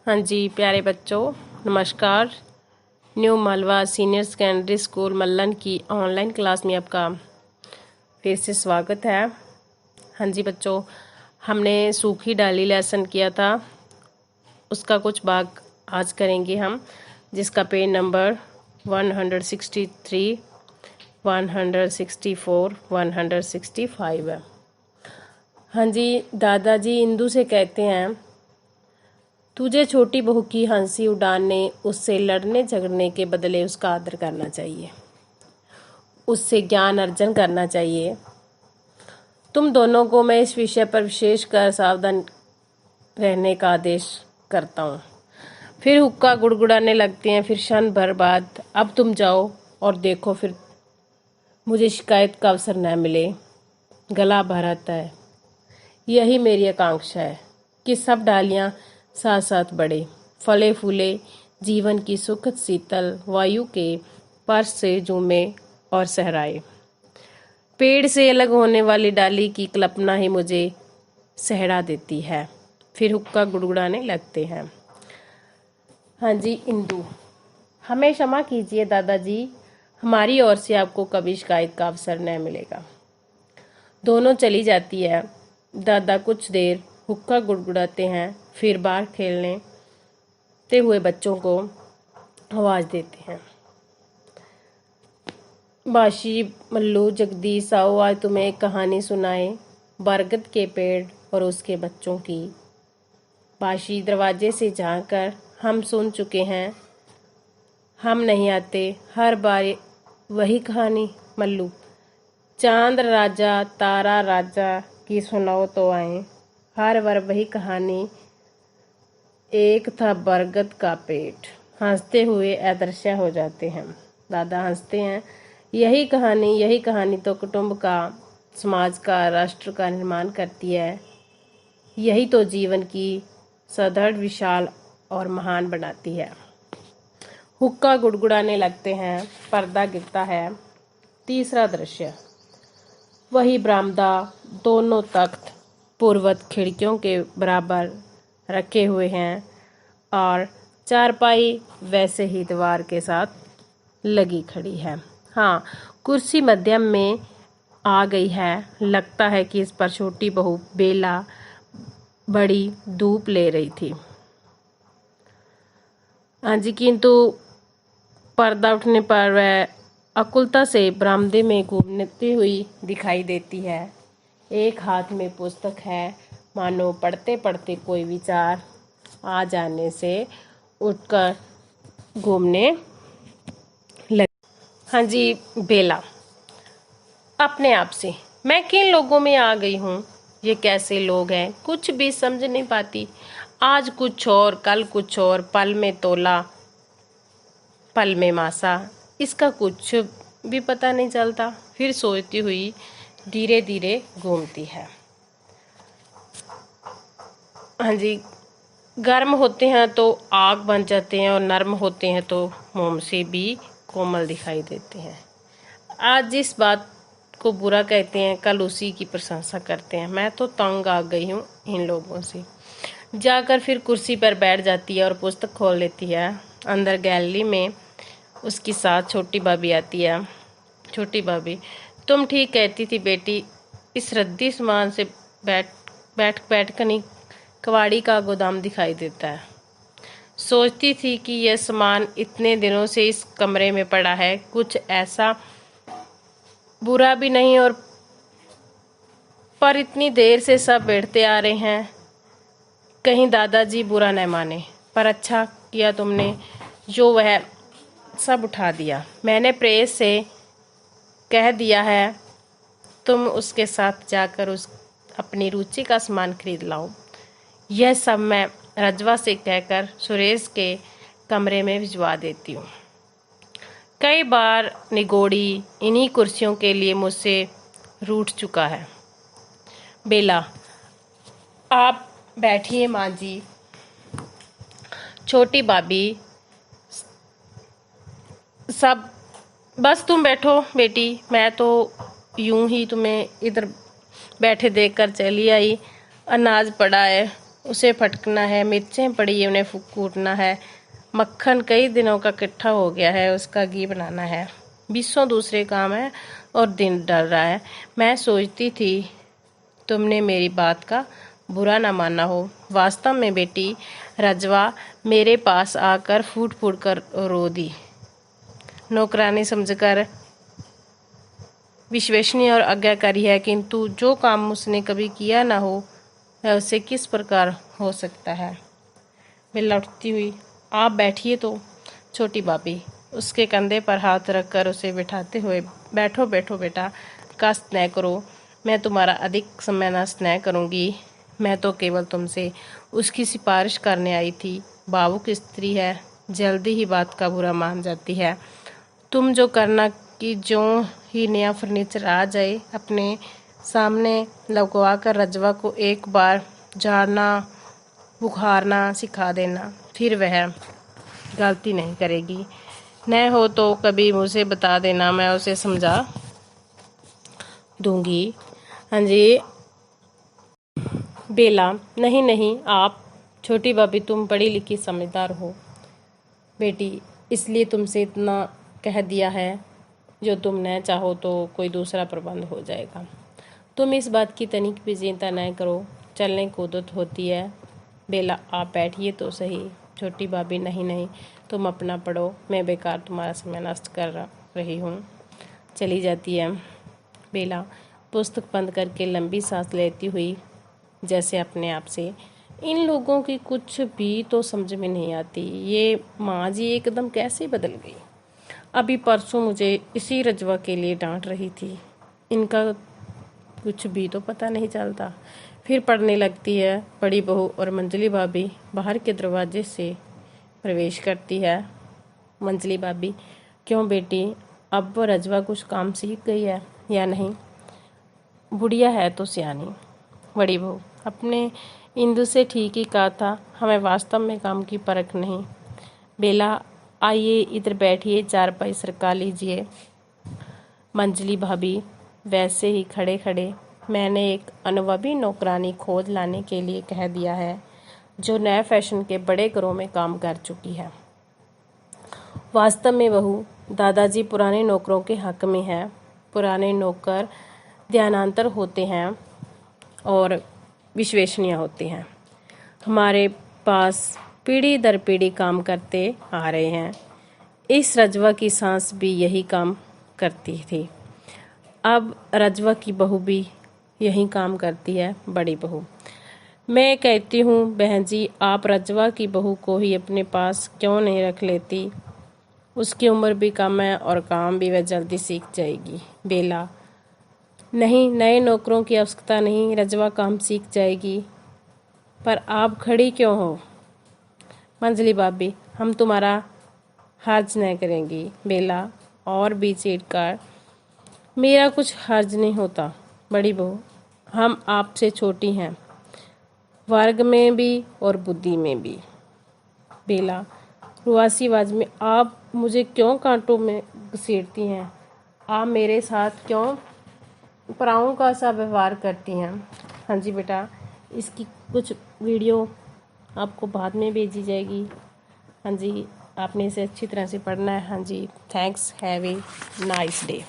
हाँ जी प्यारे बच्चों, नमस्कार। New Malwa senior secondary school Mallan की ऑनलाइन क्लास में आपका फिर से स्वागत है। हाँ जी बच्चों, हमने सूखी डाली लेसन किया था, उसका कुछ भाग आज करेंगे हम, जिसका पेज नंबर 163, 164, 165 है। हाँ जी, दादाजी इंदू से कहते हैं, तुझे छोटी बहू की हंसी उड़ाने, उससे लड़ने झगड़ने के बदले उसका आदर करना चाहिए, उससे ज्ञान अर्जन करना चाहिए। तुम दोनों को मैं इस विषय पर विशेष कर सावधान रहने का आदेश करता हूँ। फिर हुक्का गुड़गुड़ाने लगते हैं। फिर क्षण भर बाद, अब तुम जाओ और देखो, फिर मुझे शिकायत का अवसर न मिले। गला भराता है। यही मेरी आकांक्षा है कि सब डालियां साथ साथ बढ़े, फले फूले, जीवन की सुखद शीतल वायु के स्पर्श से झूमे और सहराए। पेड़ से अलग होने वाली डाली की कल्पना ही मुझे सहरा देती है। फिर हुक्का गुड़गुड़ाने लगते हैं। हाँ जी इंदू, हमें क्षमा कीजिए दादाजी, हमारी ओर से आपको कभी शिकायत का अवसर न मिलेगा। दोनों चली जाती है। दादा कुछ देर हुक्का गुड़गुड़ाते हैं, फिर बाहर खेलने ते हुए बच्चों को आवाज देते हैं। बाशी, मल्लू, जगदीश, आओ आज तुम्हें एक कहानी सुनाए, बरगद के पेड़ और उसके बच्चों की। बाशी दरवाजे से झांककर, हम सुन चुके हैं, हम नहीं आते, हर बार वही कहानी। मल्लू, चांद राजा तारा राजा की सुनाओ तो आए, हर बार वही कहानी। एक था बरगद का पेड़। हंसते हुए अदृश्य हो जाते हैं। दादा हंसते हैं। यही कहानी तो कुटुंब का, समाज का, राष्ट्र का निर्माण करती है। यही तो जीवन की सदृढ़, विशाल और महान बनाती है। हुक्का गुड़गुड़ाने लगते हैं। पर्दा गिरता है। तीसरा दृश्य, वही बरामदा, दोनों तख्त पूर्ववत खिड़कियों के बराबर रखे हुए हैं और चारपाई वैसे ही दीवार के साथ लगी खड़ी है। हाँ, कुर्सी मध्यम में आ गई है। लगता है कि इस पर छोटी बहू बेला बड़ी धूप ले रही थी। हाँ जी, किंतु पर्दा उठने पर वह अकुलता से बरामदे में घूमती हुई दिखाई देती है। एक हाथ में पुस्तक है, मानो पढ़ते पढ़ते कोई विचार आ जाने से उठकर घूमने लगी। हाँ जी बेला, अपने आप से, मैं किन लोगों में आ गई हूँ? ये कैसे लोग हैं, कुछ भी समझ नहीं पाती। आज कुछ और, कल कुछ और, पल में तोला, पल में मासा, इसका कुछ भी पता नहीं चलता। फिर सोचती हुई धीरे धीरे घूमती है। हाँ जी, गर्म होते हैं तो आग बन जाते हैं, और नर्म होते हैं तो मोम से भी कोमल दिखाई देते हैं। आज जिस बात को बुरा कहते हैं, कल उसी की प्रशंसा करते हैं। मैं तो तंग आ गई हूँ इन लोगों से। जाकर फिर कुर्सी पर बैठ जाती है और पुस्तक खोल लेती है। अंदर गैलरी में उसकी साथ छोटी भाभी आती है। छोटी भाभी, तुम ठीक कहती थी बेटी, इस रद्दी सामान से बैठ कर नहीं, कबाड़ी का गोदाम दिखाई देता है। सोचती थी कि यह सामान इतने दिनों से इस कमरे में पड़ा है, कुछ ऐसा बुरा भी नहीं, और पर इतनी देर से सब बैठते आ रहे हैं, कहीं दादाजी बुरा न माने। पर अच्छा किया तुमने जो वह सब उठा दिया। मैंने प्रेस से कह दिया है, तुम उसके साथ जाकर उस अपनी रुचि का सामान खरीद लाओ। यह सब मैं रजवा से कहकर सुरेश के कमरे में भिजवा देती हूँ। कई बार निगोड़ी इन्हीं कुर्सियों के लिए मुझसे रूठ चुका है। बेला, आप बैठिए माँ जी। छोटी भाभी, सब बस तुम बैठो बेटी, मैं तो यूं ही तुम्हें इधर बैठे देखकर चली आई। अनाज पड़ा है, उसे फटकना है, मिर्चें पड़ी उन्हें कूटना है, मक्खन कई दिनों का इकट्ठा हो गया है उसका घी बनाना है, 20 दूसरे काम है और दिन डल रहा है। मैं सोचती थी तुमने मेरी बात का बुरा ना माना हो। वास्तव में बेटी रजवा मेरे पास आकर फूट फूट कर रो दी। नौकरानी समझकर विश्वसनीय और आज्ञाकारी है, किंतु जो काम उसने कभी किया ना हो वह उसे किस प्रकार हो सकता है। मैं लौटती हुई, आप बैठिए तो। छोटी भाभी उसके कंधे पर हाथ रखकर उसे बिठाते हुए, बैठो बैठो बेटा, का स्नेह करो। मैं तुम्हारा अधिक समय न स्नेह करूँगी। मैं तो केवल तुमसे उसकी सिफारिश करने आई थी। भावुक स्त्री है, जल्दी ही बात का बुरा मान जाती है। तुम जो करना कि जो ही नया फर्नीचर आ जाए अपने सामने लगवा कर रजवा को एक बार झाड़ना बुखारना सिखा देना, फिर वह गलती नहीं करेगी। न हो तो कभी मुझे बता देना, मैं उसे समझा दूंगी। हाँ जी बेला, नहीं नहीं आप। छोटी भाभी तुम पढ़ी लिखी समझदार हो बेटी, इसलिए तुमसे इतना कह दिया है। जो तुम न चाहो तो कोई दूसरा प्रबंध हो जाएगा। तुम इस बात की तनिक भी चिंता न करो, चलने कूदत होती है। बेला, आप बैठिए तो सही। छोटी भाभी, नहीं नहीं तुम अपना पढ़ो, मैं बेकार तुम्हारा समय नष्ट कर रही हूँ। चली जाती है। बेला पुस्तक बंद करके लंबी सांस लेती हुई जैसे अपने आप से, इन लोगों की कुछ भी तो समझ में नहीं आती। ये माँ जी एकदम कैसे बदल गई। अभी परसों मुझे इसी रजवा के लिए डांट रही थी, इनका कुछ भी तो पता नहीं चलता। फिर पढ़ने लगती है। बड़ी बहू और मंजली भाभी बाहर के दरवाजे से प्रवेश करती है। मंजली भाभी, क्यों बेटी, अब वो रजवा कुछ काम सीख गई है या नहीं? बुढ़िया है तो सियानी। बड़ी बहू, अपने इंदु से ठीक ही कहा था, हमें वास्तव में काम की परख नहीं। बेला, आइए इधर बैठिए, चारपाई सरका लीजिए। मंजली भाभी, वैसे ही खड़े खड़े मैंने एक अनुभवी नौकरानी खोज लाने के लिए कह दिया है, जो नए फैशन के बड़े घरों में काम कर चुकी है। वास्तव में बहू, दादाजी पुराने नौकरों के हक में है। पुराने नौकर ध्यानांतर होते हैं और विश्वसनीय होते हैं। हमारे पास पीढ़ी दर पीढ़ी काम करते आ रहे हैं। इस रजवा की सांस भी यही काम करती थी, अब रजवा की बहू भी यही काम करती है। बड़ी बहू, मैं कहती हूँ बहन जी, आप रजवा की बहू को ही अपने पास क्यों नहीं रख लेती? उसकी उम्र भी कम है और काम भी वह जल्दी सीख जाएगी। बेला, नहीं, नए नौकरों की आवश्यकता नहीं, रजवा काम सीख जाएगी। पर आप खड़ी क्यों हो? मंजली भाभी, हम तुम्हारा हर्ज नहीं करेंगी। बेला और भी चीरकर, मेरा कुछ हर्ज नहीं होता। बड़ी बहू, हम आपसे छोटी हैं, वर्ग में भी और बुद्धि में भी। बेला रुआसी आवाज में, आप मुझे क्यों कांटों में घसीटती हैं? आप मेरे साथ क्यों पराओं का सा व्यवहार करती हैं? हाँ जी बेटा, इसकी कुछ वीडियो आपको बाद में भेजी जाएगी। हाँ जी, आपने इसे अच्छी तरह से पढ़ना है। हाँ जी, thanks, have a nice day.